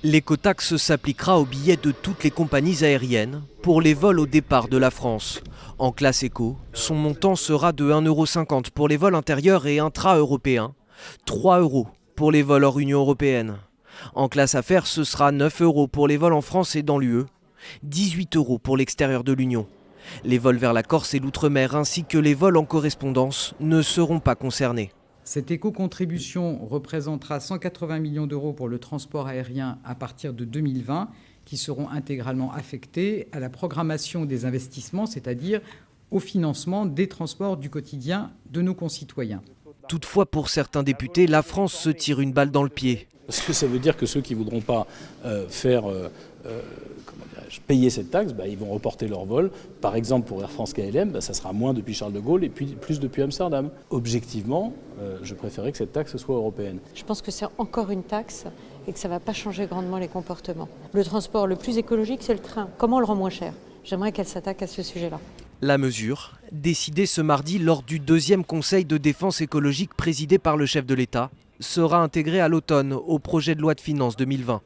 L'écotaxe s'appliquera aux billets de toutes les compagnies aériennes pour les vols au départ de la France. En classe éco, son montant sera de 1,50 € pour les vols intérieurs et intra-européens, 3 € pour les vols hors Union européenne. En classe affaires, ce sera 9 € pour les vols en France et dans l'UE, 18 € pour l'extérieur de l'Union. Les vols vers la Corse et l'outre-mer ainsi que les vols en correspondance ne seront pas concernés. Cette éco-contribution représentera 180 millions d'euros pour le transport aérien à partir de 2020, qui seront intégralement affectés à la programmation des investissements, c'est-à-dire au financement des transports du quotidien de nos concitoyens. Toutefois, pour certains députés, la France se tire une balle dans le pied. Parce que ça veut dire que ceux qui ne voudront pas payer cette taxe, ils vont reporter leur vol. Par exemple, pour Air France-KLM, ça sera moins depuis Charles de Gaulle et puis plus depuis Amsterdam. Objectivement, je préférerais que cette taxe soit européenne. Je pense que c'est encore une taxe et que ça ne va pas changer grandement les comportements. Le transport le plus écologique, c'est le train. Comment on le rend moins cher? J'aimerais qu'elle s'attaque à ce sujet-là. La mesure, décidée ce mardi lors du 2e Conseil de défense écologique présidé par le chef de l'État, sera intégrée à l'automne au projet de loi de finances 2020.